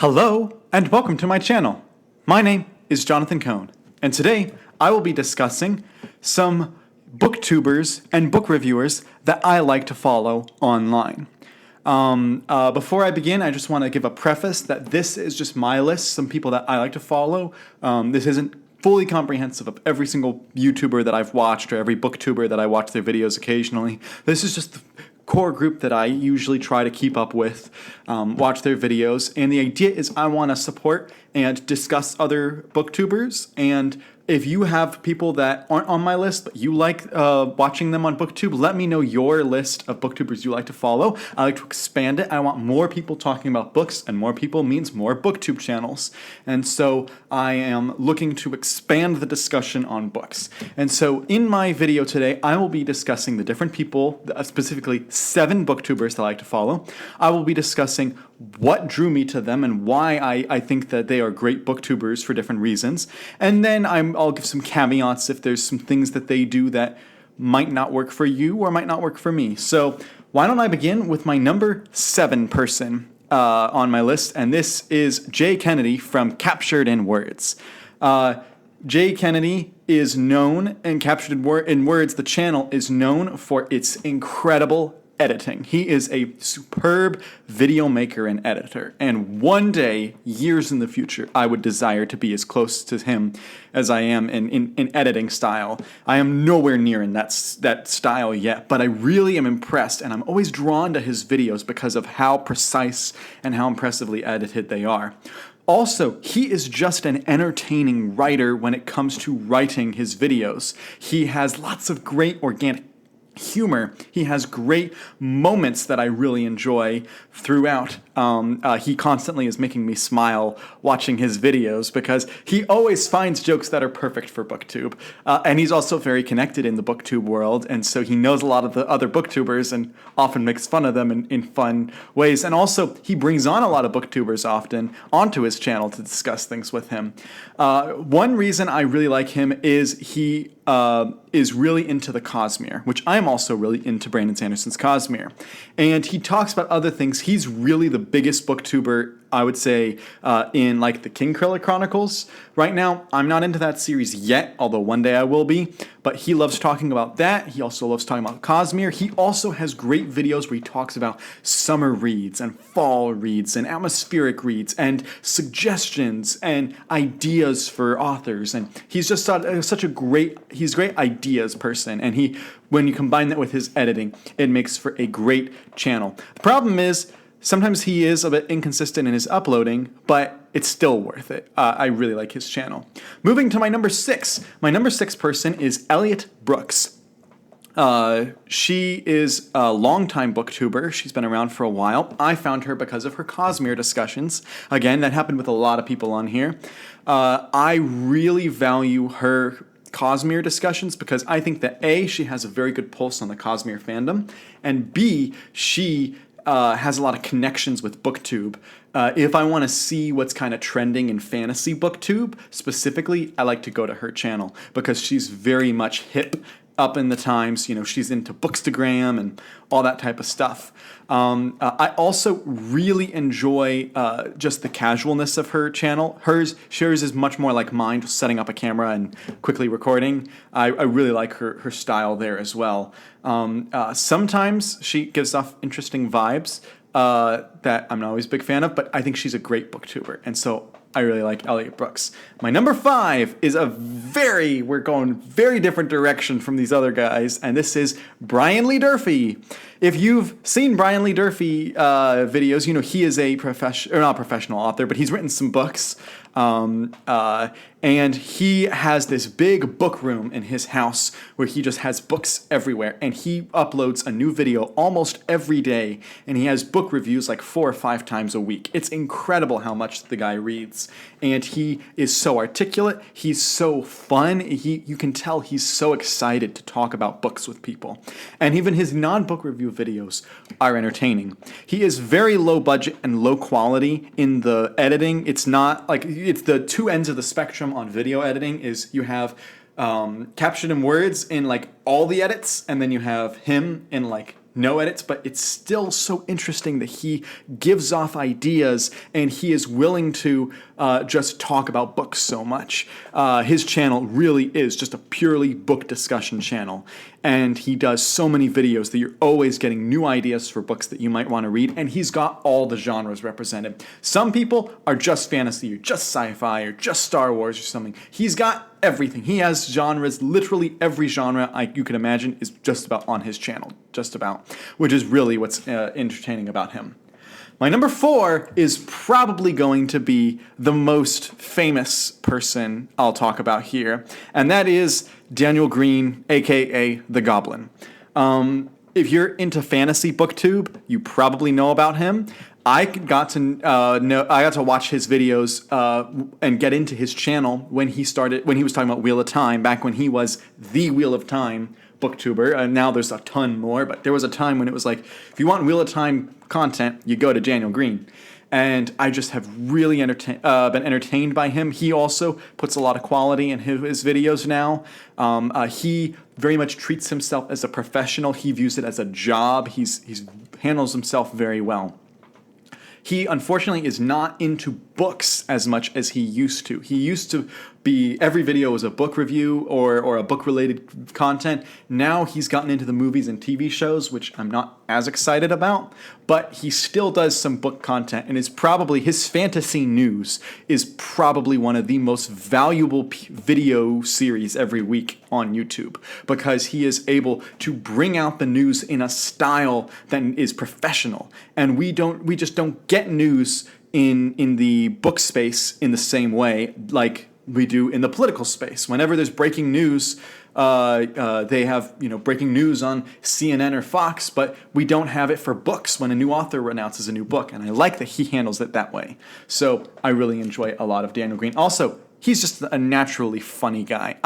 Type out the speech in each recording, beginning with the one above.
Hello, and welcome to my channel. My name is Jonathan Cohn, and today I will be discussing some booktubers and book reviewers that I like to follow online. Before I begin, I just want to give a preface that this is just my list, some people that I like to follow. This isn't fully comprehensive of every single YouTuber that I've watched or every booktuber that I watch their videos occasionally. This is just the core group that I usually try to keep up with, watch their videos, and the idea is I want to support and discuss other booktubers, and if you have people that aren't on my list but you like watching them on Booktube, let me know your list of booktubers you like to follow. I like to expand it. I want more people talking about books, and more people means more Booktube channels. And so I am looking to expand the discussion on books. And so in my video today, I will be discussing the different people, specifically 7 booktubers that I like to follow. I will be discussing what drew me to them and why I think that they are great booktubers for different reasons. And then I'll give some caveats if there's some things that they do that might not work for you or might not work for me. So why don't I begin with my number 7 person on my list, and this is Jay Kennedy from Captured in Words. Jay Kennedy is known, and Captured in Words, the channel, is known for its incredible editing. He is a superb video maker and editor, and one day, years in the future, I would desire to be as close to him as I am in editing style. I am nowhere near in that style yet, but I really am impressed, and I'm always drawn to his videos because of how precise and how impressively edited they are. Also, he is just an entertaining writer when it comes to writing his videos. He has lots of great organic humor. He has great moments that I really enjoy throughout. He constantly is making me smile watching his videos because he always finds jokes that are perfect for Booktube. And he's also very connected in the Booktube world, and so he knows a lot of the other Booktubers and often makes fun of them in fun ways. And also, he brings on a lot of Booktubers often onto his channel to discuss things with him. One reason I really like him is he is really into the Cosmere, which I'm also really into Brandon Sanderson's Cosmere. And he talks about other things. He's really the biggest booktuber, I would say, in like the King Kriller Chronicles. Right now, I'm not into that series yet, although one day I will be. But he loves talking about that. He also loves talking about Cosmere. He also has great videos where he talks about summer reads and fall reads and atmospheric reads and suggestions and ideas for authors. And he's just such a great ideas person. And when you combine that with his editing, it makes for a great channel. The problem is, sometimes he is a bit inconsistent in his uploading, but it's still worth it. I really like his channel. Moving to my number 6. My number 6 person is Elliot Brooks. She is a longtime booktuber. She's been around for a while. I found her because of her Cosmere discussions. Again, that happened with a lot of people on here. I really value her Cosmere discussions because I think that A, she has a very good pulse on the Cosmere fandom, and B, she has a lot of connections with Booktube. If I want to see what's kind of trending in fantasy Booktube, specifically, I like to go to her channel because she's very much hip, up in the times. You know, she's into Bookstagram and all that type of stuff. I also really enjoy just the casualness of her channel. Hers is much more like mine, just setting up a camera and quickly recording. I really like her style there as well. Sometimes she gives off interesting vibes that I'm not always a big fan of, but I think she's a great booktuber, and so I really like Elliot Brooks. My number 5 is we're going very different direction from these other guys, and this is Bryan Lee Durfy. If you've seen Bryan Lee Durfy videos, you know he is a not professional author, but he's written some books. And he has this big book room in his house where he just has books everywhere, and he uploads a new video almost every day, and he has book reviews like 4 or 5 times a week. It's incredible how much the guy reads, and he is so articulate, he's so fun, you can tell he's so excited to talk about books with people, and even his non-book review videos are entertaining. He is very low budget and low quality in the editing. It's not like, it's the two ends of the spectrum on video editing. Is you have Captured in Words in like all the edits, and then you have him in like no edits, but it's still so interesting that he gives off ideas and he is willing to just talk about books so much. His channel really is just a purely book discussion channel, and he does so many videos that you're always getting new ideas for books that you might want to read, and he's got all the genres represented. Some people are just fantasy or just sci-fi or just Star Wars or something. He's got everything. He has genres, literally every genre you can imagine is just about on his channel, just about, which is really what's entertaining about him. My number 4 is probably going to be the most famous person I'll talk about here, and that is Daniel Green, aka The Goblin. If you're into fantasy booktube, you probably know about him. I got to watch his videos and get into his channel when he was talking about Wheel of Time, back when he was the Wheel of Time booktuber. And now there's a ton more, but there was a time when it was like, if you want Wheel of Time content, you go to Daniel Green. And I just have really been entertained by him. He also puts a lot of quality in his videos now. He very much treats himself as a professional. He views it as a job. He handles himself very well. He, unfortunately, is not into books as much as he used to. He used to be, every video was a book review or a book-related content. Now he's gotten into the movies and TV shows, which I'm not as excited about, but he still does some book content, and his fantasy news is probably one of the most valuable video series every week on YouTube, because he is able to bring out the news in a style that is professional, and we just don't get news in the book space in the same way like we do in the political space. Whenever there's breaking news, they have breaking news on CNN or Fox, but we don't have it for books when a new author announces a new book, and I like that he handles it that way. So I really enjoy a lot of Daniel Green. Also, he's just a naturally funny guy.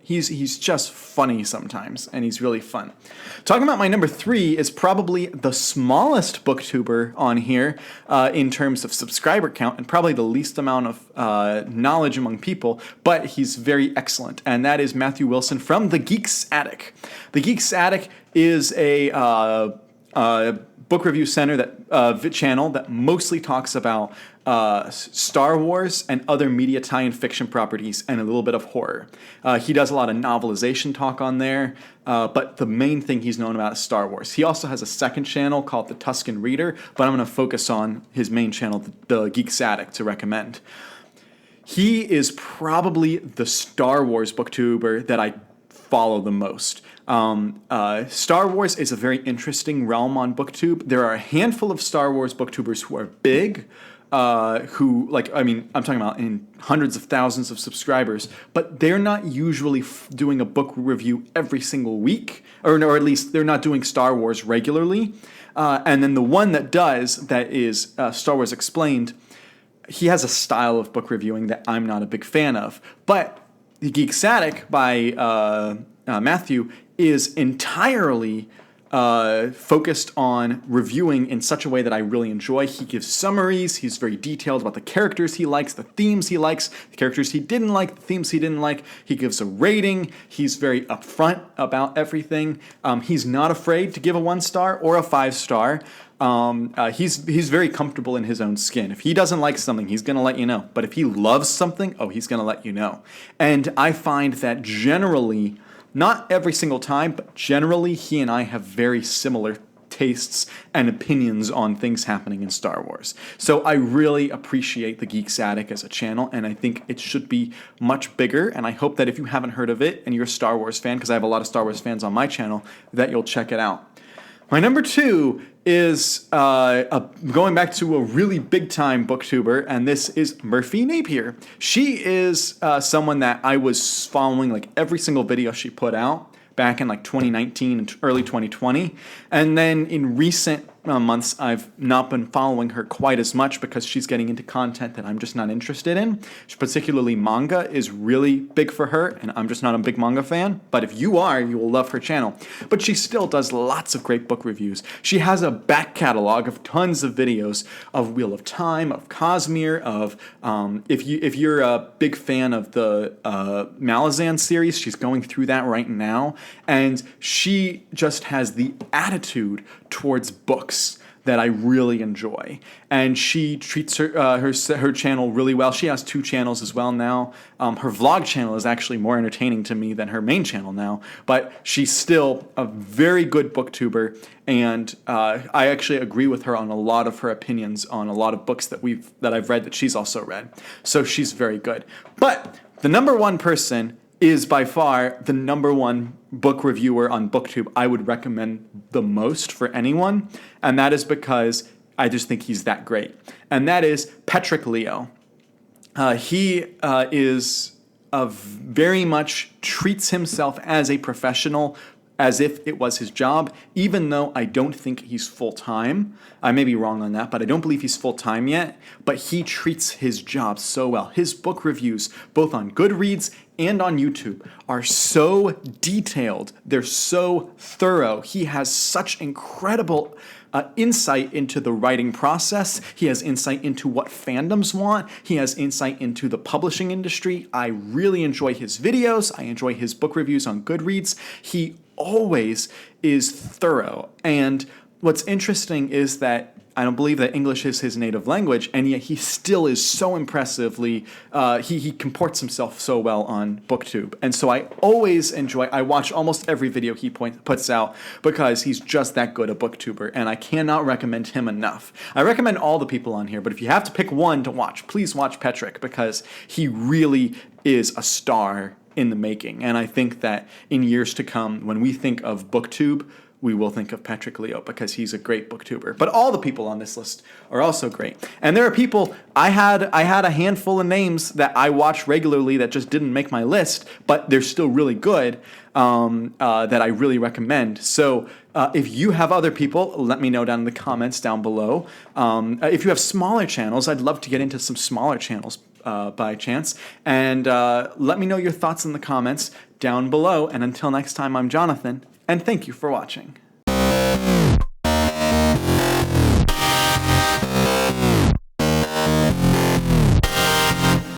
He's just funny sometimes, and he's really fun. Talking about my number 3 is probably the smallest booktuber on here in terms of subscriber count, and probably the least amount of knowledge among people, but he's very excellent, and that is Matthew Wilson from the Geeks Attic. The Geeks Attic is a book review channel that mostly talks about Star Wars and other media tie-in fiction properties and a little bit of horror. He does a lot of novelization talk on there, but the main thing he's known about is Star Wars. He also has a second channel called The Tuscan Reader, but I'm going to focus on his main channel, The Geeks Attic, to recommend. He is probably the Star Wars booktuber that I follow the most. Star Wars is a very interesting realm on BookTube. There are a handful of Star Wars booktubers who are big, I'm talking about in hundreds of thousands of subscribers, but they're not usually doing a book review every single week, or at least they're not doing Star Wars regularly. And then the one that does, that is Star Wars Explained, he has a style of book reviewing that I'm not a big fan of. But the Geeks Attic by Matthew is entirely focused on reviewing in such a way that I really enjoy. He gives summaries. He's very detailed about the characters he likes, the themes he likes, the characters he didn't like, the themes he didn't like. He gives a rating. He's very upfront about everything. He's not afraid to give a 1-star or a 5-star. He's very comfortable in his own skin. If he doesn't like something, he's going to let you know. But if he loves something, he's going to let you know. And I find that generally, not every single time, but generally he and I have very similar tastes and opinions on things happening in Star Wars. So I really appreciate the Geeks Attic as a channel, and I think it should be much bigger, and I hope that if you haven't heard of it and you're a Star Wars fan, because I have a lot of Star Wars fans on my channel, that you'll check it out. My number 2 is going back to a really big-time booktuber, and this is Murphy Napier. She is someone that I was following like every single video she put out back in like 2019 and early 2020. And then in recent months, I've not been following her quite as much because she's getting into content that I'm just not interested in. Particularly manga is really big for her, and I'm just not a big manga fan. But if you are, you will love her channel. But she still does lots of great book reviews. She has a back catalog of tons of videos of Wheel of Time, of Cosmere, of if you're a big fan of the Malazan series, she's going through that right now, and she just has the attitude towards books that I really enjoy, and she treats her channel really well. She has 2 channels as well now. Her vlog channel is actually more entertaining to me than her main channel now, but she's still a very good booktuber, and I actually agree with her on a lot of her opinions on a lot of books that I've read that she's also read. So she's very good. But the number one person is by far the number one book reviewer on Booktube I would recommend the most for anyone, and that is because I just think he's that great. And that is Patrick Leo. He is very much treats himself as a professional, as if it was his job, even though I don't think he's full-time. I may be wrong on that, but I don't believe he's full-time yet. But he treats his job so well. His book reviews, both on Goodreads and on YouTube, are so detailed. They're so thorough. He has such incredible insight into the writing process. He has insight into what fandoms want. He has insight into the publishing industry. I really enjoy his videos. I enjoy his book reviews on Goodreads. He always is thorough. And what's interesting is that I don't believe that English is his native language, and yet he still is so impressively, he comports himself so well on Booktube. And so I always I watch almost every video he puts out because he's just that good a Booktuber, and I cannot recommend him enough. I recommend all the people on here, but if you have to pick one to watch, please watch Patrick, because he really is a star in the making. And I think that in years to come, when we think of Booktube, we will think of Patrick Leo because he's a great booktuber. But all the people on this list are also great. And there are people, I had a handful of names that I watch regularly that just didn't make my list, but they're still really good, that I really recommend. So if you have other people, let me know down in the comments down below. If you have smaller channels, I'd love to get into some smaller channels by chance. And let me know your thoughts in the comments down below. And until next time, I'm Jonathan. And thank you for watching.